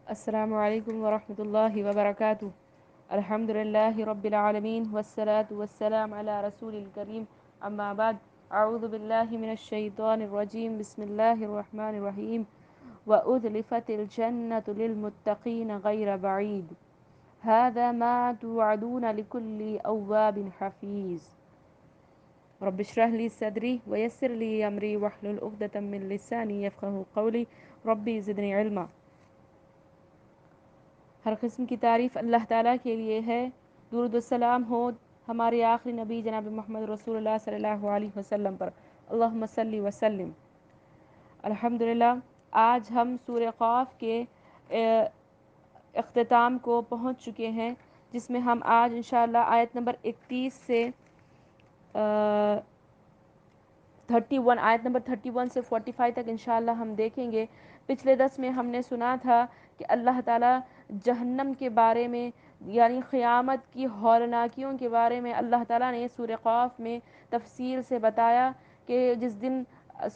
السلام علیکم ورحمۃ اللہ وبرکاتہ۔ الحمد للہ رب العالمین والصلاة والسلام علی رسول الکریم، اما بعد، اعوذ باللہ من الشیطان الرجیم، بسم اللہ الرحمن الرحیم۔ وأزلفت الجنة للمتقین غیر بعید، هذا ما توعدون لكل أواب حفیظ۔ رب اشرح لي صدری ویسر لي امری واحلل عقدة من لسانی یفقهوا قولی، ربی زدنی علما۔ ہر قسم کی تعریف اللہ تعالیٰ کے لیے ہے۔ درود و سلام ہو ہمارے آخری نبی جناب محمد رسول اللہ صلی اللہ علیہ وسلم پر، اللہم صلی وسلم۔ الحمدللہ، آج ہم سورہ قاف کے اختتام کو پہنچ چکے ہیں، جس میں ہم آج انشاءاللہ آیت نمبر 31 سے 31 آیت نمبر 31 سے 45 تک انشاءاللہ ہم دیکھیں گے۔ پچھلے 10 میں ہم نے سنا تھا کہ اللہ تعالیٰ جہنم کے بارے میں، یعنی قیامت کی ہولناکیوں کے بارے میں اللہ تعالیٰ نے سورہ قاف میں تفصیل سے بتایا کہ جس دن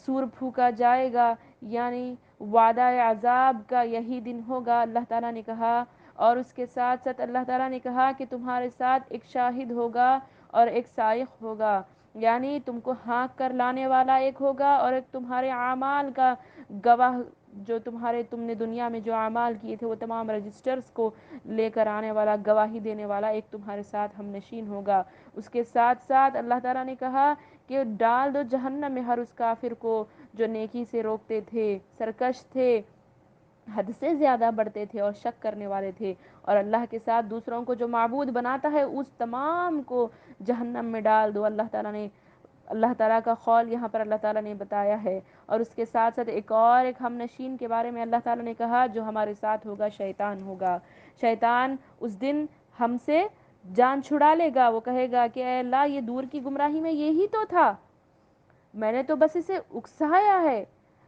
سور پھونکا جائے گا، یعنی وعدہ عذاب کا یہی دن ہوگا۔ اللہ تعالیٰ نے کہا، اور اس کے ساتھ ساتھ اللہ تعالیٰ نے کہا کہ تمہارے ساتھ ایک شاہد ہوگا اور ایک سائق ہوگا، یعنی تم کو ہانک کر لانے والا ایک ہوگا اور ایک تمہارے اعمال کا گواہ، جو تم نے دنیا میں جو اعمال کیے تھے وہ تمام رجسٹرز کو لے کر آنے والا، گواہی دینے والا ایک تمہارے ساتھ ہم نشین ہوگا۔ اس کے ساتھ ساتھ اللہ تعالیٰ نے کہا کہ ڈال دو جہنم میں ہر اس کافر کو جو نیکی سے روکتے تھے، سرکش تھے، حد سے زیادہ بڑھتے تھے اور شک کرنے والے تھے، اور اللہ کے ساتھ دوسروں کو جو معبود بناتا ہے اس تمام کو جہنم میں ڈال دو۔ اللہ تعالیٰ کا قول یہاں پر اللہ تعالیٰ نے بتایا ہے۔ اور اس کے ساتھ ساتھ ایک ہم نشین کے بارے میں اللہ تعالیٰ نے کہا جو ہمارے ساتھ ہوگا، شیطان ہوگا۔ شیطان اس دن ہم سے جان چھڑا لے گا، وہ کہے گا کہ اے اللہ، یہ دور کی گمراہی میں یہی تو تھا، میں نے تو بس اسے اکسایا ہے،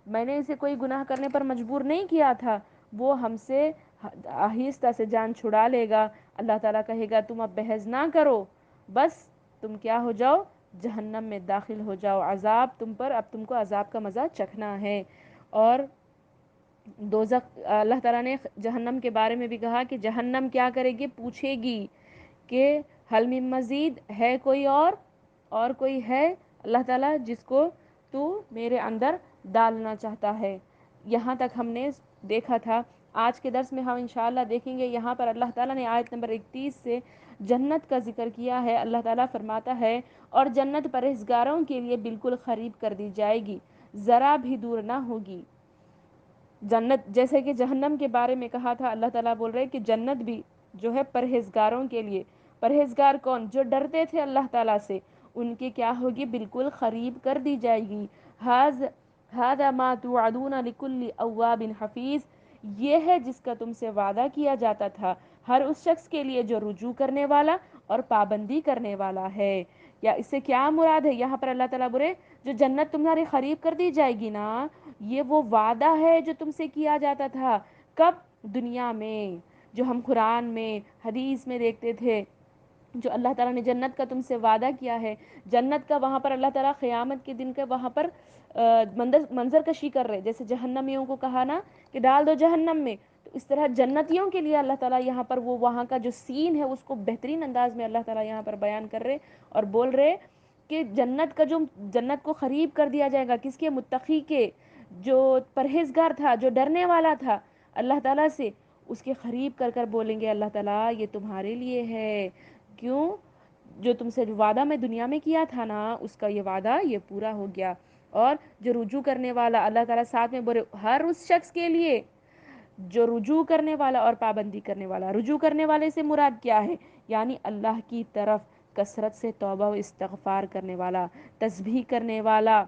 میں نے اسے کوئی گناہ کرنے پر مجبور نہیں کیا تھا۔ وہ ہم سے آہستہ سے جان چھڑا لے گا۔ اللہ تعالیٰ کہے گا تم اب بحث نہ کرو، بس تم کیا ہو جاؤ، جہنم میں داخل ہو جاؤ، عذاب تم پر، اب تم کو عذاب کا مزہ چکھنا ہے۔ اور دوزخ، اللہ تعالیٰ نے جہنم کے بارے میں بھی کہا کہ جہنم کیا کرے گی، پوچھے گی کہ حل من مزید، ہے کوئی اور کوئی ہے اللہ تعالیٰ جس کو تو میرے اندر ڈالنا چاہتا ہے۔ یہاں تک ہم نے دیکھا تھا۔ آج کے درس میں ہم انشاءاللہ دیکھیں گے، یہاں پر اللہ تعالیٰ نے آیت نمبر 31 سے جنت کا ذکر کیا ہے۔ اللہ تعالیٰ فرماتا ہے، اور جنت پرہیزگاروں کے لیے بالکل قریب کر دی جائے گی، ذرا بھی دور نہ ہوگی۔ جنت، جیسے کہ جہنم کے بارے میں کہا تھا، اللہ تعالیٰ بول رہے کہ جنت بھی جو ہے پرہیزگاروں کے لیے، پرہیزگار کون؟ جو ڈرتے تھے اللہ تعالیٰ سے، ان کی کیا ہوگی، بالکل قریب کر دی جائے گی۔ ھذا ما توعدون لکل اواب حفیظ، یہ ہے جس کا تم سے وعدہ کیا جاتا تھا ہر اس شخص کے لیے جو رجوع کرنے والا اور پابندی کرنے والا ہے۔ یا اس سے کیا مراد ہے؟ یہاں پر اللہ تعالیٰ بولے جو جنت تمہارے قریب کر دی جائے گی نا، یہ وہ وعدہ ہے جو تم سے کیا جاتا تھا۔ کب؟ دنیا میں، جو ہم قرآن میں، حدیث میں دیکھتے تھے، جو اللہ تعالیٰ نے جنت کا تم سے وعدہ کیا ہے۔ جنت کا وہاں پر اللہ تعالیٰ قیامت کے دن کا وہاں پر منظر کشی کر رہے، جیسے جہنمیوں کو کہا نا کہ ڈال دو جہنم میں، تو اس طرح جنتیوں کے لیے اللہ تعالیٰ یہاں پر وہ وہاں کا جو سین ہے اس کو بہترین انداز میں اللہ تعالیٰ یہاں پر بیان کر رہے اور بول رہے کہ جنت کو قریب کر دیا جائے گا، کس کے؟ متقی کے، جو پرہیزگار تھا، جو ڈرنے والا تھا اللہ تعالیٰ سے، اس کے قریب کر کر بولیں گے اللہ تعالیٰ یہ تمہارے لیے ہے۔ کیوں؟ جو تم سے وعدہ میں دنیا میں کیا تھا نا، اس کا یہ وعدہ یہ پورا ہو گیا۔ اور جو رجوع کرنے والا، اللہ تعالیٰ ساتھ میں بولے ہر اس شخص کے لیے جو رجوع کرنے والا اور پابندی کرنے والا۔ رجوع کرنے والے سے مراد کیا ہے؟ یعنی اللہ کی طرف کثرت سے توبہ و استغفار کرنے والا، تسبیح کرنے والا،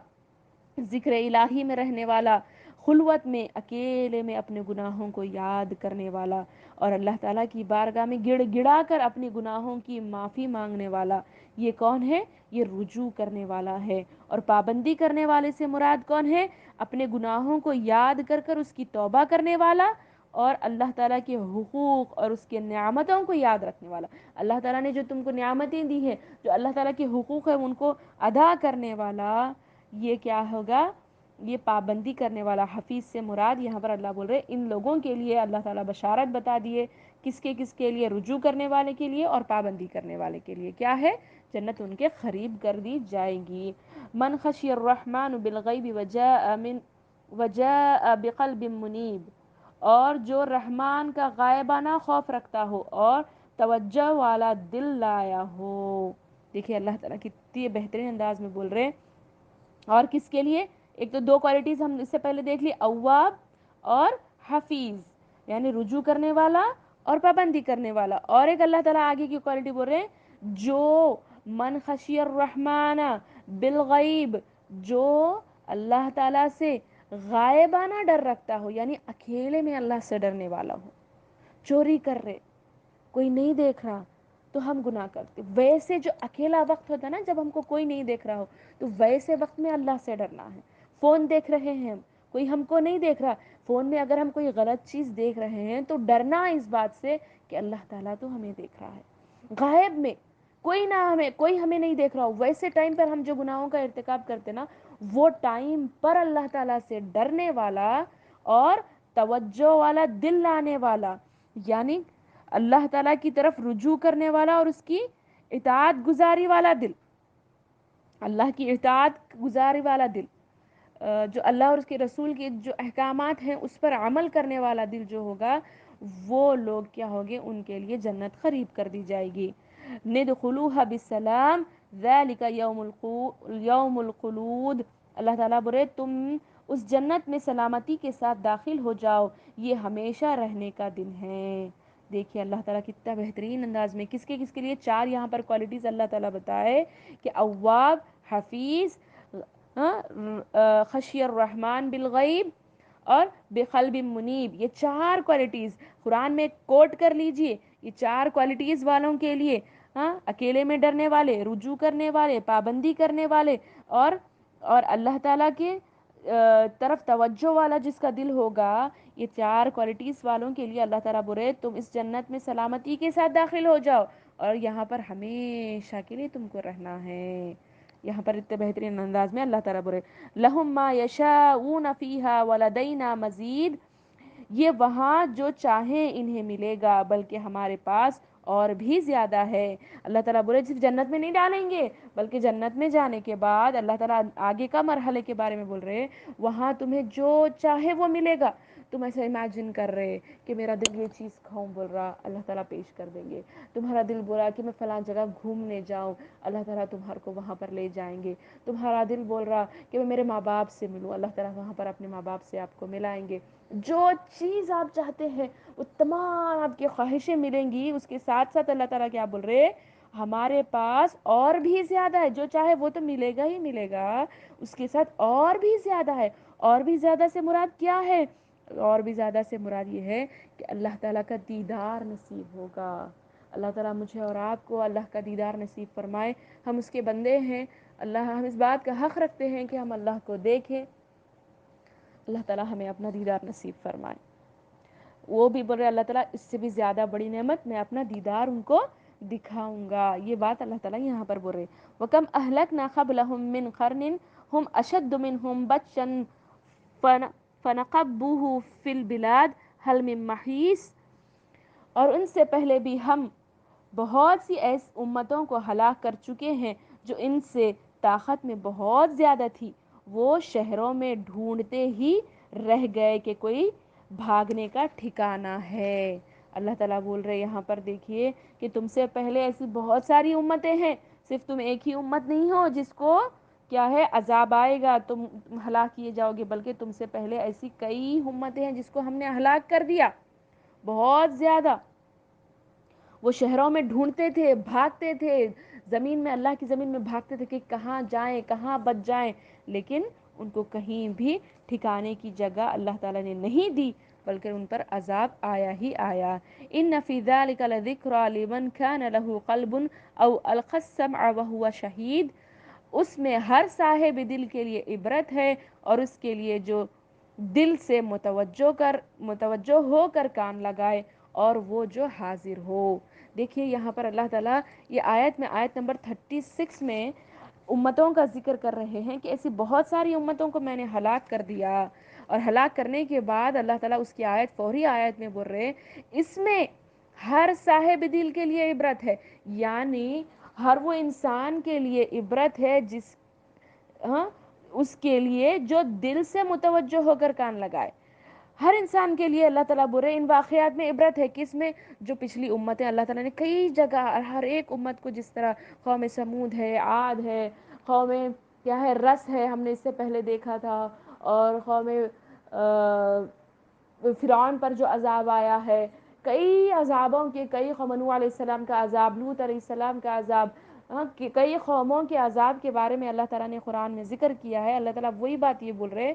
ذکر الہی میں رہنے والا، خلوت میں اکیلے میں اپنے گناہوں کو یاد کرنے والا، اور اللہ تعالیٰ کی بارگاہ میں گڑ گڑا کر اپنے گناہوں کی معافی مانگنے والا۔ یہ کون ہے؟ یہ رجوع کرنے والا ہے۔ اور پابندی کرنے والے سے مراد کون ہے؟ اپنے گناہوں کو یاد کر کر اس کی توبہ کرنے والا، اور اللہ تعالیٰ کے حقوق اور اس کے نعمتوں کو یاد رکھنے والا۔ اللہ تعالیٰ نے جو تم کو نعمتیں دی ہیں، جو اللہ تعالیٰ کے حقوق ہیں، ان کو ادا کرنے والا، یہ کیا ہوگا؟ یہ پابندی کرنے والا، حفیظ سے مراد یہاں پر اللہ بول رہے ان لوگوں کے لیے اللہ تعالیٰ بشارت بتا دیے، کس کے لیے؟ رجوع کرنے والے کے لیے اور پابندی کرنے والے کے لیے کیا ہے؟ جنت ان کے قریب کر دی جائے گی۔ من خشی الرحمن بالغیب وجاء بقلب منیب، اور جو رحمان کا غائبانہ خوف رکھتا ہو اور توجہ والا دل لایا ہو۔ دیکھیے اللہ تعالیٰ کتنی بہترین انداز میں بول رہے، اور کس کے لیے؟ ایک تو دو کوالٹیز ہم اس سے پہلے دیکھ لی، اواب اور حفیظ، یعنی رجوع کرنے والا اور پابندی کرنے والا، اور ایک اللہ تعالیٰ آگے کی کوالٹی بول رہے ہیں جو من خشی الرحمن بالغیب، جو اللہ تعالیٰ سے غائبانہ ڈر رکھتا ہو، یعنی اکیلے میں اللہ سے ڈرنے والا ہو۔ چوری کر رہے، کوئی نہیں دیکھ رہا تو ہم گناہ کرتے، ویسے جو اکیلا وقت ہوتا ہے نا جب ہم کو کوئی نہیں دیکھ رہا ہو، تو ویسے وقت میں اللہ سے ڈرنا ہے۔ فون دیکھ رہے ہیں ہم، کوئی ہم کو نہیں دیکھ رہا، فون میں اگر ہم کوئی غلط چیز دیکھ رہے ہیں تو ڈرنا اس بات سے کہ اللہ تعالیٰ تو ہمیں دیکھ رہا ہے۔ غائب میں کوئی ہمیں نہیں دیکھ رہا ہو، ویسے ٹائم پر ہم جو گناہوں کا ارتکاب کرتے نا، وہ ٹائم پر اللہ تعالیٰ سے ڈرنے والا اور توجہ والا دل لانے والا، یعنی اللہ تعالیٰ کی طرف رجوع کرنے والا اور اس کی اطاعت گزاری والا دل، اللہ کی اطاعت گزاری والا دل، جو اللہ اور اس کے رسول کے جو احکامات ہیں اس پر عمل کرنے والا دل جو ہوگا، وہ لوگ کیا ہوگے؟ ان کے لیے جنت قریب کر دی جائے گی۔ ندخلوها بالسلام ذالک یوم الخلود، اللہ تعالیٰ بولے تم اس جنت میں سلامتی کے ساتھ داخل ہو جاؤ، یہ ہمیشہ رہنے کا دن ہے۔ دیکھیے اللہ تعالیٰ کتنا بہترین انداز میں کس کے لیے چار یہاں پر کوالٹیز اللہ تعالیٰ بتائے کہ اواب، حفیظ، خشی الرحمن بالغیب اور بقلب منیب، یہ چار کوالٹیز قرآن میں کوٹ کر لیجئے، یہ چار کوالٹیز والوں کے لیے، اکیلے میں ڈرنے والے، رجوع کرنے والے، پابندی کرنے والے، اور اللہ تعالیٰ کے طرف توجہ والا جس کا دل ہوگا، یہ چار کوالٹیز والوں کے لیے اللہ تعالیٰ بولے تم اس جنت میں سلامتی کے ساتھ داخل ہو جاؤ اور یہاں پر ہمیشہ کے لیے تم کو رہنا ہے۔ یہاں پر اتنے بہترین انداز میں اللہ تعالیٰ بولے لَهُم مَا يَشَاءُونَ فِيهَا وَلَدَيْنَا مَزِيدٌ، یہ وہاں جو چاہیں انہیں ملے گا، بلکہ ہمارے پاس اور بھی زیادہ ہے۔ اللہ تعالیٰ بولے صرف جنت میں نہیں ڈالیں گے، بلکہ جنت میں جانے کے بعد اللہ تعالیٰ آگے کا مرحلے کے بارے میں بول رہے وہاں تمہیں جو چاہے وہ ملے گا۔ تم ایسا امیجن کر رہے کہ میرا دل یہ چیز کھاؤں بول رہا، اللہ تعالیٰ پیش کر دیں گے۔ تمہارا دل بول رہا کہ میں فلاں جگہ گھومنے جاؤں، اللہ تعالیٰ تمہارے کو وہاں پر لے جائیں گے۔ تمہارا دل بول رہا کہ میں میرے ماں باپ سے ملوں، اللہ تعالیٰ وہاں پر اپنے ماں باپ سے آپ کو ملائیں گے۔ جو چیز آپ چاہتے ہیں وہ تمام آپ کی خواہشیں ملیں گی، اس کے ساتھ ساتھ اللہ تعالیٰ کیا بول رہے ہمارے پاس اور بھی زیادہ ہے، جو چاہے وہ تو ملے گا ہی ملے گا، اس کے ساتھ اور بھی زیادہ ہے۔ اور بھی زیادہ سے مراد کیا ہے؟ اور بھی زیادہ سے مراد یہ ہے کہ اللہ تعالیٰ کا دیدار نصیب ہوگا۔ اللہ تعالیٰ مجھے اور آپ کو اللہ کا دیدار نصیب فرمائے۔ ہم اس کے بندے ہیں، ہم اس بات کا حق رکھتے ہیں کہ ہم اللہ کو دیکھیں، اللہ تعالیٰ ہمیں اپنا دیدار نصیب فرمائے۔ وہ بھی بول رہے اللہ تعالیٰ اس سے بھی زیادہ بڑی نعمت میں اپنا دیدار ان کو دکھاؤں گا، یہ بات اللہ تعالیٰ یہاں پر بول رہے۔ وَكَمْ أَهْلَكْنَا قَبْلَهُمْ مِنْ قَرْنٍ هُمْ أَشَدُّ مِنْهُمْ بَطْشًا فَنَقَبُّوا فِي الْبِلَادِ هَلْ مِن مَّحِيصٍ، اور ان سے پہلے بھی ہم بہت سی ایسی امتوں کو ہلاک کر چکے ہیں جو ان سے طاقت میں بہت زیادہ تھی، وہ شہروں میں ڈھونڈتے ہی رہ گئے کہ کوئی بھاگنے کا ٹھکانہ ہے۔ اللہ تعالیٰ بول رہے یہاں پر دیکھیے کہ تم سے پہلے ایسی بہت ساری امتیں ہیں، صرف تم ایک ہی امت نہیں ہو جس کو کیا ہے عذاب آئے گا، تم ہلاک کیے جاؤ گے، بلکہ تم سے پہلے ایسی کئی امتیں ہیں جس کو ہم نے ہلاک کر دیا بہت زیادہ۔ وہ شہروں میں ڈھونڈتے تھے، بھاگتے تھے، زمین میں اللہ کی زمین میں بھاگتے تھے کہ کہاں جائیں، کہاں بچ جائیں، لیکن ان کو کہیں بھی ٹھکانے کی جگہ اللہ تعالیٰ نے نہیں دی، بلکہ ان پر عذاب آیا ہی آیا۔ ان فی ذلک لذکری لمن کان لہ قلب او القی السمع وہو شہید، اس میں ہر صاحب دل کے لیے عبرت ہے، اور اس کے لیے جو دل سے متوجہ ہو کر کان لگائے اور وہ جو حاضر ہو۔ دیکھیے یہاں پر اللہ تعالیٰ یہ آیت نمبر 36 میں امتوں کا ذکر کر رہے ہیں کہ ایسی بہت ساری امتوں کو میں نے ہلاک کر دیا، اور ہلاک کرنے کے بعد اللہ تعالیٰ اس کی آیت، فوری آیت میں بول رہے ہیں اس میں ہر صاحب دل کے لیے عبرت ہے، یعنی ہر وہ انسان کے لیے عبرت ہے جس ہاں اس کے لیے جو دل سے متوجہ ہو کر کان لگائے۔ ہر انسان کے لیے اللہ تعالیٰ برے ان واقعات میں عبرت ہے، کس میں؟ جو پچھلی امتیں اللہ تعالیٰ نے کئی جگہ ہر ایک امت کو، جس طرح قوم سمود ہے، عاد ہے، قوم کیا ہے رس ہے، ہم نے اس سے پہلے دیکھا تھا، اور قوم فرعون پر جو عذاب آیا ہے، کئی عذابوں کے، کئی قوم نوح علیہ السلام کا عذاب، لوط علیہ السلام کا عذاب، کئی قوموں کے عذاب کے بارے میں اللہ تعالیٰ نے قرآن میں ذکر کیا ہے۔ اللہ تعالیٰ وہی بات یہ بول رہے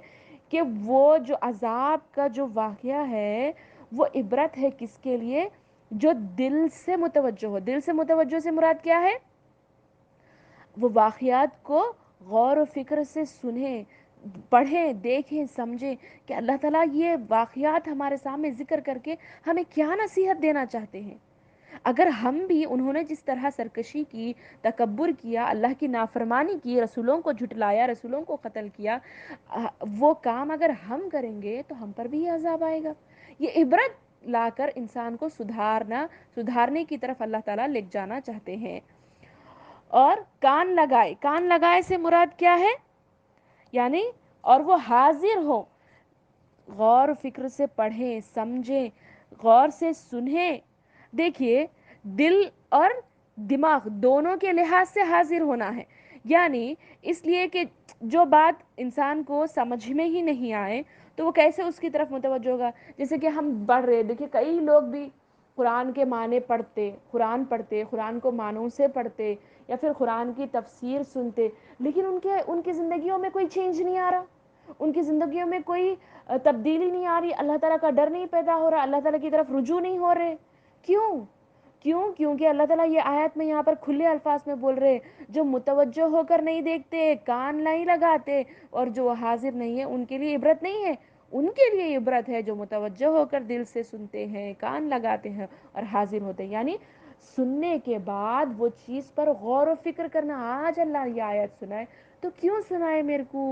کہ وہ جو عذاب کا جو واقعہ ہے وہ عبرت ہے کس کے لیے؟ جو دل سے متوجہ ہو۔ دل سے متوجہ سے مراد کیا ہے؟ وہ واقعات کو غور و فکر سے سنیں، پڑھیں، دیکھیں، سمجھیں کہ اللہ تعالیٰ یہ واقعات ہمارے سامنے ذکر کر کے ہمیں کیا نصیحت دینا چاہتے ہیں۔ اگر ہم بھی انہوں نے جس طرح سرکشی کی، تکبر کیا، اللہ کی نافرمانی کی، رسولوں کو جھٹلایا، رسولوں کو قتل کیا، وہ کام اگر ہم کریں گے تو ہم پر بھی یہ عذاب آئے گا۔ یہ عبرت لا کر انسان کو سدھارنے کی طرف اللہ تعالیٰ لے جانا چاہتے ہیں۔ اور کان لگائے، کان لگائے سے مراد کیا ہے؟ یعنی اور وہ حاضر ہو، غور و فکر سے پڑھیں، سمجھیں، غور سے سنیں۔ دیکھیے دل اور دماغ دونوں کے لحاظ سے حاضر ہونا ہے، یعنی اس لیے کہ جو بات انسان کو سمجھ میں ہی نہیں آئے تو وہ کیسے اس کی طرف متوجہ ہوگا؟ جیسے کہ ہم پڑھ رہے، دیکھیے کئی لوگ بھی قرآن کے معنی پڑھتے، قرآن کو معنوں سے پڑھتے، یا پھر قرآن کی تفسیر سنتے، لیکن ان کی زندگیوں میں کوئی چینج نہیں آ رہا، ان کی زندگیوں میں کوئی تبدیلی نہیں آ رہی، اللہ تعالیٰ کا ڈر نہیں پیدا ہو رہا، اللہ تعالیٰ کی طرف رجوع نہیں ہو رہے۔ کیونکہ اللہ تعالیٰ یہ آیت میں یہاں پر کھلے الفاظ میں بول رہے جو متوجہ ہو کر نہیں دیکھتے، کان نہیں لگاتے، اور جو حاضر نہیں ہے ان کے لیے عبرت نہیں ہے۔ ان کے لیے عبرت ہے جو متوجہ ہو کر دل سے سنتے ہیں، کان لگاتے ہیں اور حاضر ہوتے ہیں، یعنی سننے کے بعد وہ چیز پر غور و فکر کرنا۔ آج اللہ یہ آیت سنائے تو کیوں سنائے میرے کو؟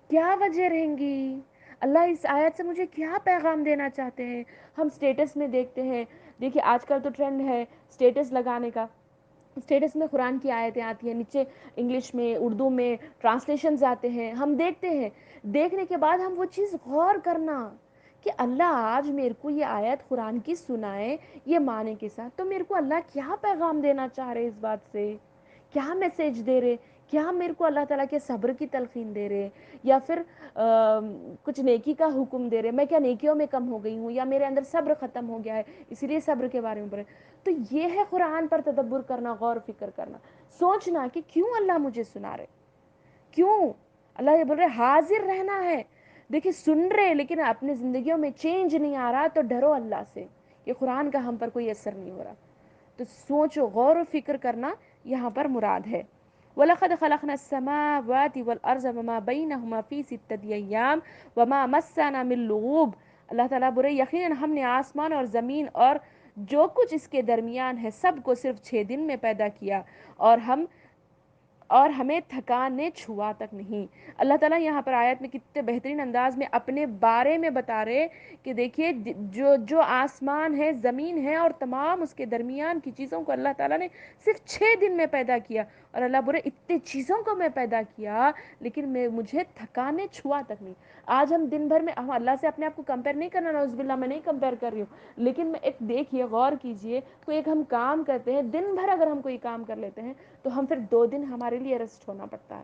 کیا وجہ رہیں گی؟ اللہ اس آیت سے مجھے کیا پیغام دینا چاہتے ہیں؟ ہم سٹیٹس میں دیکھتے ہیں، دیکھیے آج کل تو ٹرینڈ ہے سٹیٹس لگانے کا، سٹیٹس میں قرآن کی آیتیں آتی ہیں، نیچے انگلش میں، اردو میں ٹرانسلیشنز آتے ہیں، ہم دیکھتے ہیں، دیکھنے کے بعد ہم وہ چیز غور کرنا کہ اللہ آج میرے کو یہ آیت قرآن کی سنائے یہ معنی کے ساتھ، تو میرے کو اللہ کیا پیغام دینا چاہ رہے اس بات سے؟ کیا میسیج دے رہے؟ کیا میرے کو اللہ تعالیٰ کے صبر کی تلقین دے رہے، یا پھر کچھ نیکی کا حکم دے رہے؟ میں کیا نیکیوں میں کم ہو گئی ہوں، یا میرے اندر صبر ختم ہو گیا ہے اسی لیے صبر کے بارے میں بولے؟ تو یہ ہے قرآن پر تدبر کرنا، غور و فکر کرنا، سوچنا کہ کیوں اللہ مجھے سنا رہے، کیوں اللہ یہ بول رہے حاضر رہنا ہے۔ دیکھیں سن رہے لیکن اپنی زندگیوں میں چینج نہیں آ رہا تو ڈرو اللہ سے کہ قرآن کا ہم پر کوئی اثر نہیں ہو رہا۔ تو سوچو، غور و فکر کرنا یہاں پر مراد ہے۔ وَلَقَدْ خَلَقْنَا السَّمَاوَاتِ وَالْأَرْضَ وَمَا بَيْنَهُمَا فِي سِتَّةِ أَيَّامٍ وَمَا مَسَّنَا مِن لُغُوبٍ۔ اللہ تعالیٰ بولے یقیناً ہم نے آسمان اور زمین اور جو کچھ اس کے درمیان ہے سب کو صرف 6 دن میں پیدا کیا، اور ہمیں تھکان نے چھوا تک نہیں۔ اللہ تعالیٰ یہاں پر آیت میں کتنے بہترین انداز میں اپنے بارے میں بتا رہے کہ دیکھیے جو آسمان ہے، زمین ہے اور تمام اس کے درمیان کی چیزوں کو اللہ تعالیٰ نے صرف 6 دن میں پیدا کیا، اور اللہ بولے اتنے چیزوں کو میں پیدا کیا لیکن مجھے تھکان نے چھوا تک نہیں۔ آج ہم دن بھر میں، ہم اللہ سے اپنے آپ کو کمپیئر نہیں کرنا، نعوذ باللہ میں نہیں کمپیئر کر رہی ہوں، لیکن میں ایک دیکھیے، غور کیجئے، کوئی ایک ہم کام کرتے ہیں، دن بھر اگر ہم کوئی کام کر لیتے ہیں تو ہم پھر 2 دن ہمارے لیے ریسٹ ہونا پڑتا ہے،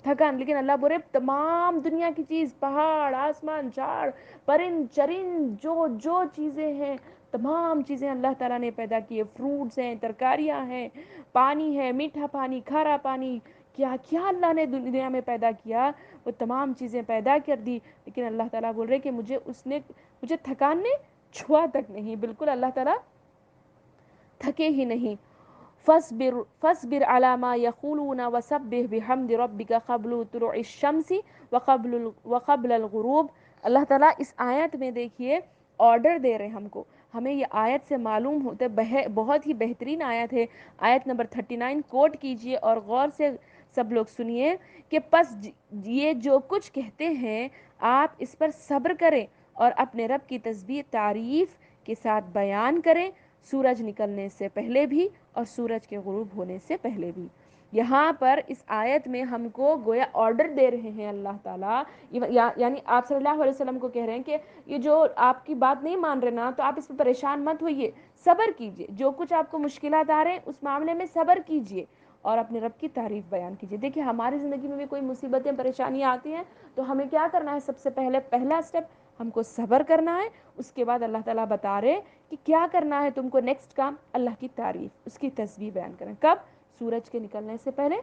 تھکان۔ لیکن اللہ بولے تمام دنیا کی چیز، پہاڑ، آسمان، جھاڑ، پرند چرند، جو چیزیں ہیں تمام چیزیں اللہ تعالیٰ نے پیدا کی ہے، فروٹس ہیں، ترکاریاں ہیں، پانی ہے، میٹھا پانی، کھارا پانی، کیا کیا اللہ نے دنیا میں پیدا کیا، وہ تمام چیزیں پیدا کر دی۔ لیکن اللہ تعالیٰ بول رہے کہ مجھے تھکان نے چھوا تک نہیں، بالکل اللہ تعالیٰ تھکے ہی نہیں۔ فَاصْبِرْ عَلَى مَا يَقُولُونَ وَسَبِّحْ بِحَمْدِ رَبِّكَ قَبْلَ طُلُوعِ الشَّمْسِ وَقَبْلَ الْغُرُوبِ۔ اللہ تعالیٰ اس آیت میں دیکھیے آرڈر دے رہے ہم کو، ہمیں یہ آیت سے معلوم ہوتا ہے، بہت ہی بہترین آیت ہے، آیت نمبر 39 کوٹ کیجئے اور غور سے سب لوگ سنیے کہ پس یہ جو کچھ کہتے ہیں آپ اس پر صبر کریں اور اپنے رب کی تسبیح تعریف کے ساتھ بیان کریں، سورج نکلنے سے پہلے بھی اور سورج کے غروب ہونے سے پہلے بھی۔ یہاں پر اس آیت میں ہم کو گویا آرڈر دے رہے ہیں اللہ تعالیٰ، یعنی آپ صلی اللہ علیہ وسلم کو کہہ رہے ہیں کہ یہ جو آپ کی بات نہیں مان رہے نا، تو آپ اس پہ پریشان مت ہوئیے، صبر کیجئے، جو کچھ آپ کو مشکلات آ رہے ہیں اس معاملے میں صبر کیجئے اور اپنے رب کی تعریف بیان کیجئے۔ دیکھیے ہماری زندگی میں بھی کوئی مصیبتیں پریشانیاں آتی ہیں تو ہمیں کیا کرنا ہے؟ سب سے پہلا اسٹیپ ہم کو صبر کرنا ہے۔ اس کے بعد اللہ تعالیٰ بتا رہے کہ کیا کرنا ہے تم کو، نیکسٹ کام اللہ کی تعریف، اس کی تسبیح بیان کریں۔ کب؟ سورج کے نکلنے سے پہلے،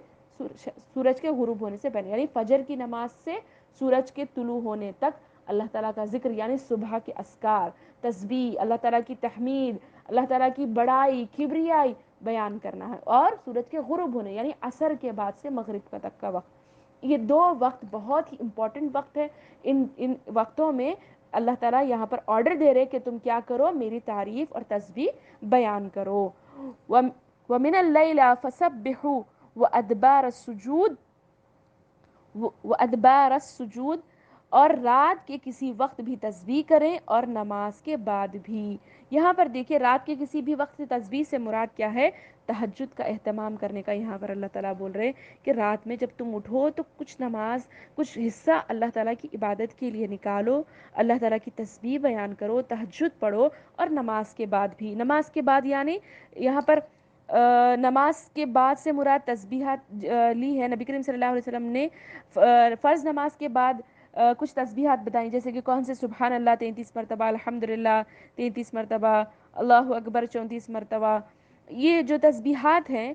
سورج کے غروب ہونے سے پہلے، یعنی فجر کی نماز سے سورج کے طلوع ہونے تک اللہ تعالیٰ کا ذکر، یعنی صبح کے اذکار، تسبیح، اللہ تعالیٰ کی تحمید، اللہ تعالیٰ کی بڑائی، کبریائی بیان کرنا ہے۔ اور سورج کے غروب ہونے یعنی عصر کے بعد سے مغرب تک کا وقت، یہ دو وقت بہت ہی امپورٹنٹ وقت ہے۔ ان وقتوں میں اللہ تعالیٰ یہاں پر آرڈر دے رہے کہ تم کیا کرو؟ میری تعریف اور تسبیح بیان کرو۔ وَمِنَ اللَّيْلِ فَسَبِّحُوا وَأَدْبَارَ السُّجُودِ، اور رات کے کسی وقت بھی تسبیح کریں اور نماز کے بعد بھی۔ یہاں پر دیکھیں رات کے کسی بھی وقت تسبیح سے مراد کیا ہے؟ تہجد کا اہتمام کرنے کا یہاں پر اللہ تعالیٰ بول رہے کہ رات میں جب تم اٹھو تو کچھ نماز، کچھ حصہ اللہ تعالیٰ کی عبادت کے لیے نکالو، اللہ تعالیٰ کی تسبیح بیان کرو، تہجد پڑھو، اور نماز کے بعد بھی۔ نماز کے بعد یعنی یہاں پر نماز کے بعد سے مراد تسبیحات لی ہے۔ نبی کریم صلی اللہ علیہ وسلم نے فرض نماز کے بعد کچھ تسبیحات بتائیں، جیسے کہ کون سے؟ سبحان اللہ 33 مرتبہ، الحمدللہ 33 مرتبہ، اللہ اکبر 34 مرتبہ۔ یہ جو تسبیحات ہیں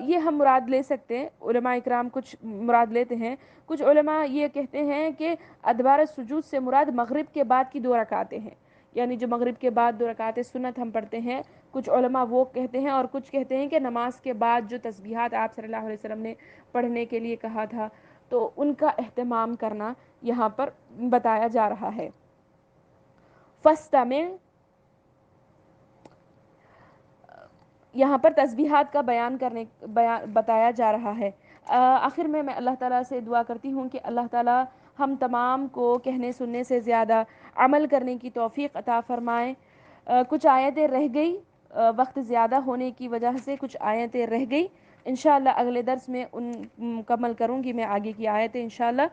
یہ ہم مراد لے سکتے ہیں، علماء اکرام کچھ مراد لیتے ہیں۔ کچھ علماء یہ کہتے ہیں کہ ادبار السجود سے مراد مغرب کے بعد کی 2 رکعتیں ہیں، یعنی جو مغرب کے بعد 2 رکعتیں سنت ہم پڑھتے ہیں، کچھ علماء وہ کہتے ہیں، اور کچھ کہتے ہیں کہ نماز کے بعد جو تسبیحات آپ صلی اللہ علیہ وسلم نے پڑھنے کے لیے کہا تھا تو ان کا اہتمام کرنا یہاں پر بتایا جا رہا ہے۔ فَاسْتَمِعْ، یہاں پر تسبیحات کا بتایا جا رہا ہے۔ آخر میں اللہ تعالیٰ سے دعا کرتی ہوں کہ اللہ تعالیٰ ہم تمام کو کہنے سننے سے زیادہ عمل کرنے کی توفیق عطا فرمائے۔ کچھ آیتیں رہ گئی، وقت زیادہ ہونے کی وجہ سے کچھ آیتیں رہ گئی، انشاءاللہ اگلے درس میں ان مکمل کروں گی میں آگے کی آیتیں انشاءاللہ۔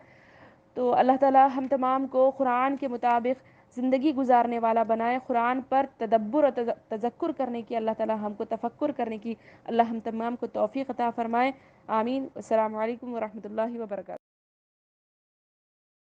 تو اللہ تعالیٰ ہم تمام کو قرآن کے مطابق زندگی گزارنے والا بنائے، قرآن پر تدبر اور تذکر کرنے کی اللہ تعالیٰ ہم کو تفکر کرنے کی اللہ ہم تمام کو توفیق عطا فرمائے، آمین۔ السلام علیکم ورحمۃ اللہ وبرکاتہ۔